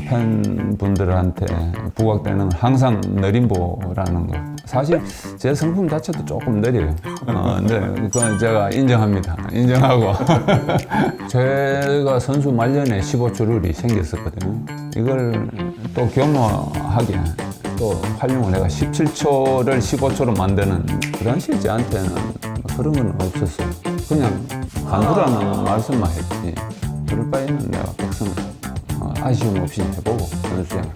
팬분들한테 부각되는 항상 느림보라는 거. 사실 제 성품 자체도 조금 느려요. 네, 그건 제가 인정합니다. 인정하고. 제가 선수 말년에 15초 룰이 생겼었거든요. 이걸 또 겸허하게 또 활용을 내가 17초를 15초로 만드는 그 당시 저한테는 그런 건 없었어요. 그냥 간두라는 말씀만 했지. 그럴 바에는 내가 백성을 아쉬움 없이 해보고 선수생활.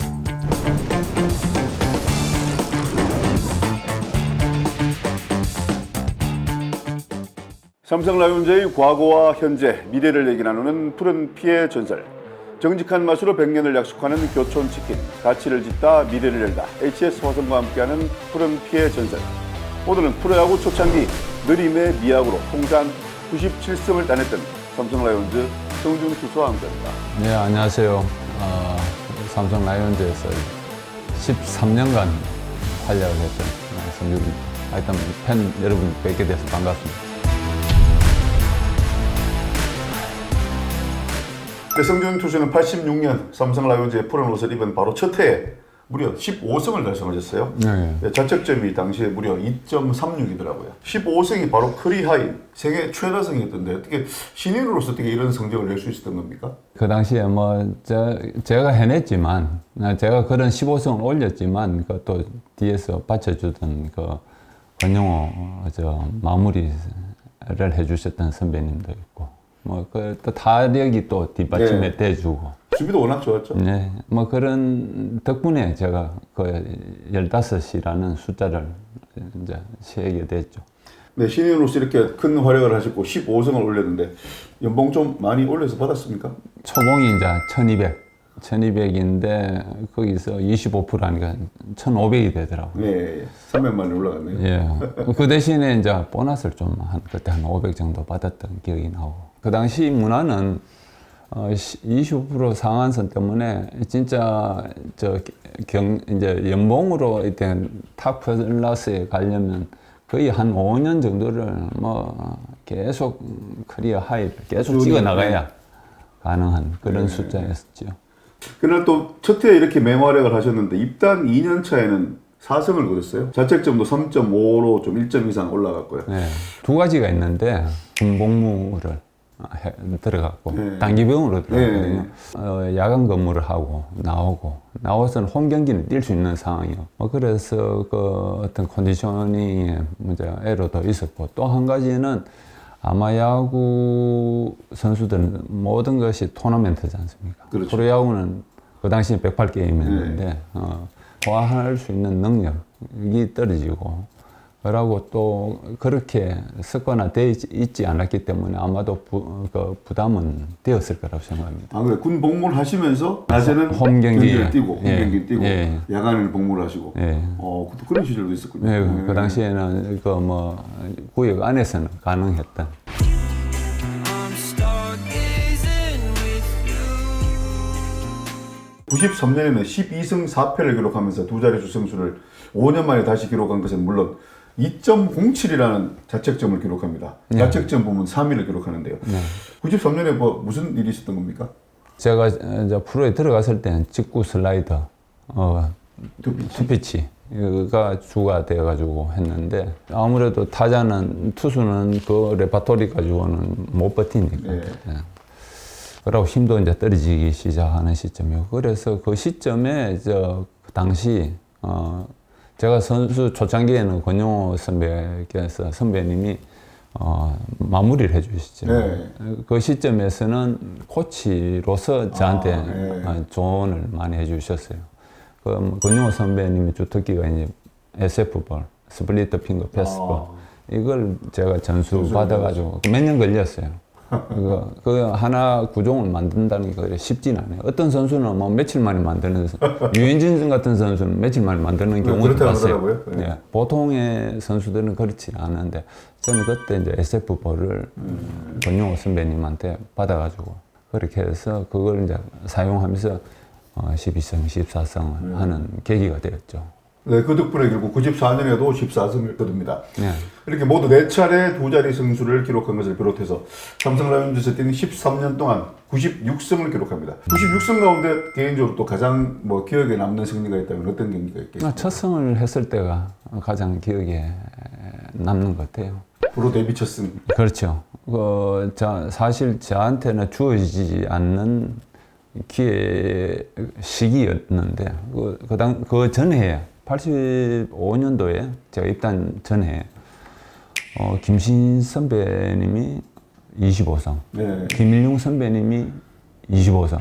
삼성 라이온즈의 과거와 현재, 미래를 얘기 나누는 푸른 피의 전설. 정직한 맛으로 100년을 약속하는 교촌치킨, 가치를 짓다 미래를 열다. HS 화성과 함께하는 푸른 피의 전설. 오늘은 프로야구 초창기 느림의 미학으로 통산 97승을 따냈던 삼성 라이온즈 성준 투수와 함께합니다. 네, 안녕하세요. 삼성 라이온즈에서 13년간 활약을 했던 성준입니다. 하여튼 팬 여러분 뵙게 돼서 반갑습니다. 배성준 투수는 86년 삼성 라이온즈의 푸른 옷을 입은 바로 첫 해에 무려 15승을 달성하셨어요. 네. 자책점이 당시에 무려 2.36이더라고요. 15승이 바로 커리하이, 세계 최다승이었던데 어떻게 신인으로서 어떻게 이런 성적을 낼 수 있었던 겁니까? 그 당시에 제가 해냈지만, 제가 그런 15승을 올렸지만, 또 뒤에서 받쳐주던 권영호 마무리를 해주셨던 선배님도 있고, 또 타력이 또 뒷받침에 대주고. 수비도 워낙 좋았죠. 네, 그런 덕분에 제가 15이라는 숫자를 이제 세게 됐죠. 네, 신인으로서 이렇게 큰 활약을 하셨고 15승을 올렸는데 연봉 좀 많이 올려서 받았습니까? 초봉이 이제 1200인데 거기서 25%하니까 1500이 되더라고요. 네, 300만이 올라갔네요. 예. 그 대신에 이제 보너스를 그때 한 500 정도 받았던 기억이 나고. 그 당시 문화는 25% 상한선 때문에 진짜 이제 연봉으로 이때 탑 클래스에 가려면 거의 한 5년 정도를 계속 커리어 하이를 계속 찍어 나가야 가능한 그런 숫자였죠. 그날 또 첫 해에 이렇게 맹활약을 하셨는데 입단 2년 차에는 4승을 거뒀어요. 자책점도 3.5로 좀 1점 이상 올라갔고요. 네. 두 가지가 있는데 군복무를 들어갔고 단기병으로 들어갔거든요. 야간 근무를 하고 나와서는 홈 경기는 뛸 수 있는 상황이요. 그래서 어떤 컨디셔닝의 에러도 있었고 또 한 가지는 아마야구 선수들은 모든 것이 토너멘트지 않습니까? 그렇죠. 프로야구는 그 당시에 108게임이었는데 소화할 수 있는 능력이 떨어지고 그러고 또 그렇게 습관화되어 있지 않았기 때문에 아마도 부담은 되었을 거라고 생각합니다. 그래 군 복무를 하시면서 낮에는 홈 경기를 뛰고 홈 경기 뛰고 야간에는 복무를 하시고 그런 시절도 있었군요. 네, 그 당시에는 구역 안에서는 가능했던. 93년에는 12승 4패를 기록하면서 두 자릿수 승수를 5년 만에 다시 기록한 것은 물론 2.07이라는 자책점을 기록합니다. 자책점 부문 3위를 기록하는데요. 93년에 무슨 일이 있었던 겁니까? 제가 이제 프로에 들어갔을 때는 직구 슬라이더, 투피치가 주가 되어가지고 했는데 아무래도 투수는 그 레파토리 가지고는 못 버티니까. 그러고 힘도 이제 떨어지기 시작하는 시점이고 그래서 그 시점에 그 당시 제가 선수 초창기에는 권영호 선배님이 마무리를 해주시죠. 그 시점에서는 코치로서 저한테 조언을 많이 해주셨어요. 권영호 선배님의 주특기가 이제 SF볼, 스플리트 핑거 패스볼 이걸 제가 전수 받아가지고 몇 년 걸렸어요. 그 하나 구종을 만든다는 게 쉽진 않아요. 어떤 선수는 며칠 만에 만드는, 유현진 같은 선수는 며칠 만에 만드는 경우도 봤어요. 보통의 선수들은 그렇지 않은데, 저는 그때 이제 SF볼을 권용호 선배님한테 받아가지고, 그렇게 해서 그걸 이제 사용하면서 12승, 14승을 하는 계기가 되었죠. 네, 그 덕분에 결국 94년에도 14승을 거둡니다. 네. 이렇게 모두 4차례 두 자리 승수를 기록한 것을 비롯해서 삼성 라이온즈에서 뛰는 13년 동안 96승을 기록합니다. 96승 가운데 개인적으로 또 가장 뭐 기억에 남는 승리가 있다면 어떤 경기가 있겠습니까? 첫 승을 했을 때가 가장 기억에 남는 것 같아요. 프로 데뷔 첫 승. 그렇죠. 사실 저한테는 주어지지 않는 기회 시기였는데 그 전해에 85년도에 제가 입단 전에 김신 선배님이 25성, 네. 김일용 선배님이 25성,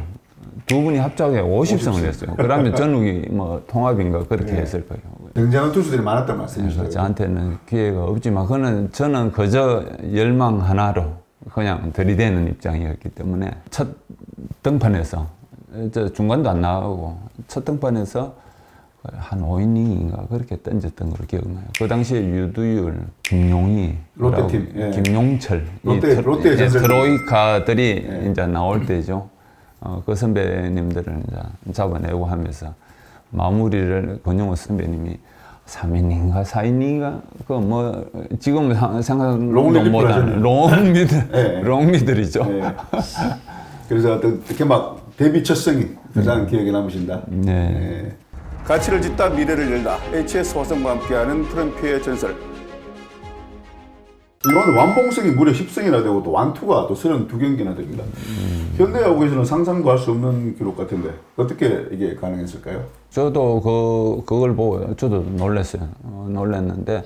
두 분이 합작해 50성을 했어요. 그러면 전욱이 뭐 통합인가 그렇게 네. 했을 거예요. 굉장한 투수들이 많았단 말씀이시죠. 그래서 저한테는 기회가 없지만 저는 그저 열망 하나로 그냥 들이대는 입장이었기 때문에 첫 등판에서 중간도 안 나가고 첫 등판에서 한 5이닝인가 그렇게 던졌던 걸로 기억나요. 그 당시에 유두율, 김용희, 롯데팀, 예. 김용철, 롯데 전설. 트로이카들이 예. 이제 나올 때죠. 그 선배님들을 이제 잡아내고 하면서 마무리를 권영호 선배님이 3이닝인가 4이닝인가 지금 생각도 롱리드 못하는 예. 롱미들이죠. 네. 그래서 어떻게 막 데뷔 첫 승이 가장 기억에 남으신다. 네. 네. 가치를 짓다 미래를 열다 HS 화성과 함께하는 푸른피의 전설. 이건 완봉승이 무려 10승이나 되고 또 완투가 또 32경기나 됩니다. 현대야구에서는 상상도 할 수 없는 기록 같은데 어떻게 이게 가능했을까요? 저도 그걸 보고 저도 놀랐어요. 놀랐는데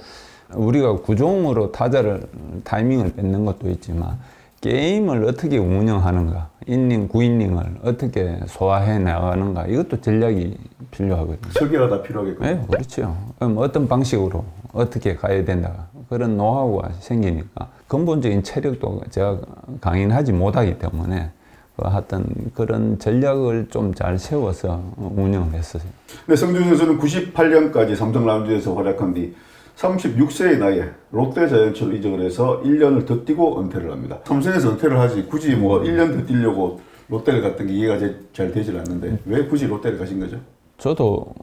우리가 구종으로 타자를 타이밍을 뺏는 것도 있지만 게임을 어떻게 운영하는가, 이닝, 9이닝을 어떻게 소화해 나가는가 이것도 전략이 필요하거든요. 설계가 필요하겠군요. 네, 그렇죠. 그럼 어떤 방식으로 어떻게 가야 된다 그런 노하우가 생기니까 근본적인 체력도 제가 강인하지 못하기 때문에 하여튼 그런 전략을 좀 잘 세워서 운영을 했어요. 네, 성준 선수는 98년까지 삼성 라운지에서 활약한 뒤 36세의 나이에 롯데 자이언츠로 이적을 해서 1년을 더 뛰고 은퇴를 합니다. 삼성에서 은퇴를 하지 굳이 뭐 1년 더 뛰려고 롯데를 갔던 게 이해가 잘 되질 않는데 왜 굳이 롯데를 가신 거죠? 저도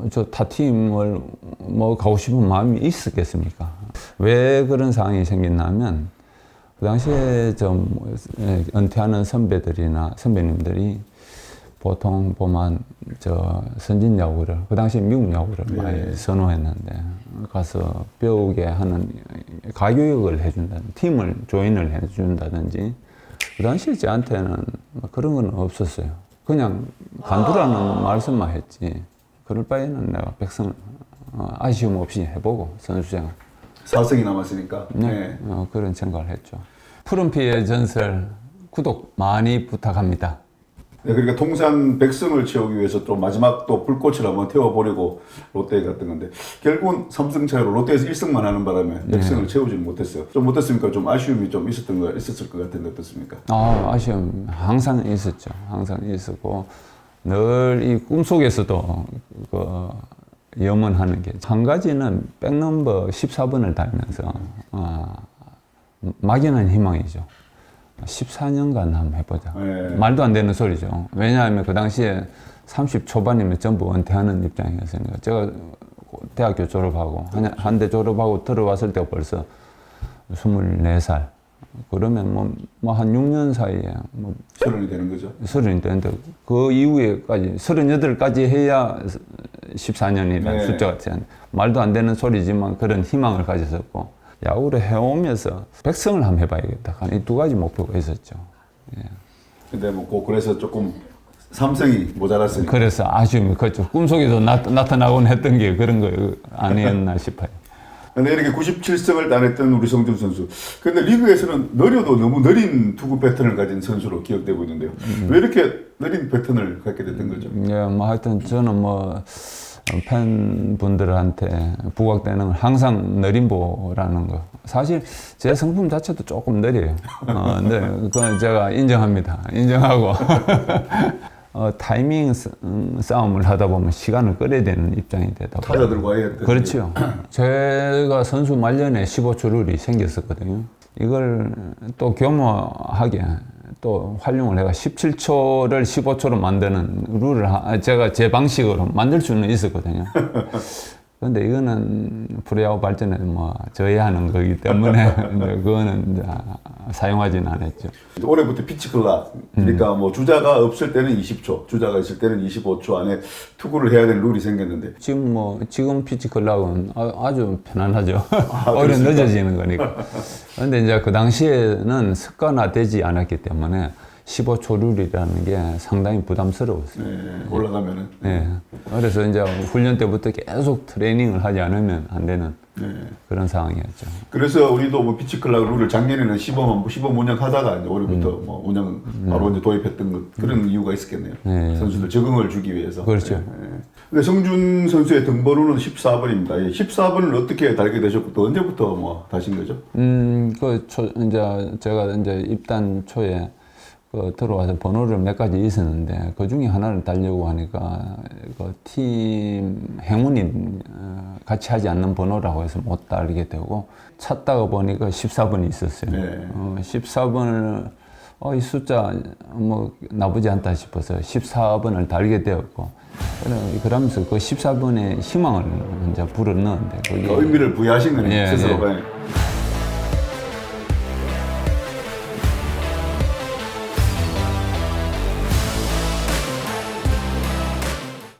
저 타팀을 뭐 가고 싶은 마음이 있었겠습니까? 왜 그런 상황이 생겼냐면 그 당시에 좀 은퇴하는 선배님들이 보통 보면 선진 야구를 그 당시에 미국 야구를 네. 많이 선호했는데 가서 배우게 하는 가교육을 해준다든 팀을 조인을 해준다든지 그 당시에 저한테는 그런 건 없었어요. 그냥 간두라는 말씀만 했지 그럴 바에는 내가 백성을 아쉬움 없이 해보고 선수생활 4승이 남았으니까. 네. 그런 생각을 했죠. 푸른피의 전설 구독 많이 부탁합니다. 네, 그러니까 통산 100승을 채우기 위해서 또 마지막 또 불꽃을 한번 태워보려고 롯데에 갔던 건데 결국은 3승 차이로 롯데에서 1승만 하는 바람에 100승을 채우지는 못했어요. 좀 어떻습니까? 좀 아쉬움이 좀 있었을 것 같은데 어떻습니까? 아쉬움 항상 있었죠. 항상 있었고 늘 이 꿈속에서도 염원하는 게 한 가지는 백넘버 14번을 달면서 막연한 희망이죠. 14년간 한번 해보자. 네. 말도 안 되는 소리죠. 왜냐하면 그 당시에 30 초반이면 전부 은퇴하는 입장이었으니까 제가 대학교 졸업하고 한대 졸업하고 들어왔을 때가 벌써 24살. 그러면 뭐 한 6년 사이에 뭐 서른이 되는 거죠. 서른이 되는데 그 이후에까지 38까지 해야 14년이라는 네. 숫자 같지 않아요. 말도 안 되는 소리지만 그런 희망을 가졌었고 야구를 해오면서 백성을 한번 해봐야겠다. 이 두 가지 목표가 있었죠. 예. 근데 뭐 그래서 조금 3승이 모자랐으니까. 그래서 아쉬움이 컸죠. 꿈속에도 나타나곤 했던 게 그런 거 아니었나 싶어요. 근데 이렇게 97승을 따냈던 우리 성준 선수. 근데 리그에서는 느려도 너무 느린 투구 패턴을 가진 선수로 기억되고 있는데요. 왜 이렇게 느린 패턴을 갖게 됐던 거죠? 예, 뭐 하여튼 저는 뭐 팬분들한테 부각되는 건 항상 느림보라는 거. 사실 제 성품 자체도 조금 느려요. 근데 그건 제가 인정합니다. 인정하고. 타이밍 싸움을 하다 보면 시간을 끌어야 되는 입장이 되다 보면. 타자들과의 그렇죠. 제가 선수 말년에 15초 룰이 생겼었거든요. 이걸 또 교묘하게 또 활용을 해가 17초를 15초로 만드는 룰을 제가 제 방식으로 만들 수는 있었거든요. 근데 이거는 프로야구 발전에 뭐 저해하는 거기 때문에 이제 그거는 이제 사용하지는 않았죠. 올해부터 피치 클락, 그러니까 뭐 주자가 없을 때는 20초, 주자가 있을 때는 25초 안에 투구를 해야 되는 룰이 생겼는데 지금 피치 클락은 아주 편안하죠. 오히려 늦어지는 거니까. 근데 이제 그 당시에는 습관화되지 않았기 때문에 15초 룰이라는 게 상당히 부담스러웠어요. 네, 올라가면은. 네. 그래서 이제 훈련 때부터 계속 트레이닝을 하지 않으면 안 되는 그런 상황이었죠. 그래서 우리도 뭐 피치 클락 룰을 작년에는 시범 운영하다가 이제 올해부터 뭐 운영 바로 이제 도입했던 것, 그런 이유가 있었겠네요. 네. 선수들 적응을 주기 위해서. 그렇죠. 근데 성준 선수의 등번호는 14번입니다. 14번을 어떻게 달게 되셨고 또 언제부터 뭐 다신 거죠? 이제 제가 이제 입단 초에 들어와서 번호를 몇 가지 있었는데 그 중에 하나를 달려고 하니까 그 팀 행운이 같이 하지 않는 번호라고 해서 못 달게 되고 찾다가 보니까 14번이 있었어요. 네. 14번을 이 숫자 뭐 나쁘지 않다 싶어서 14번을 달게 되었고 그러면서 그 14번에 희망을 이제 불어넣었는데 그게 의미를 부여하신 거네요. 예, 스스로가. 예.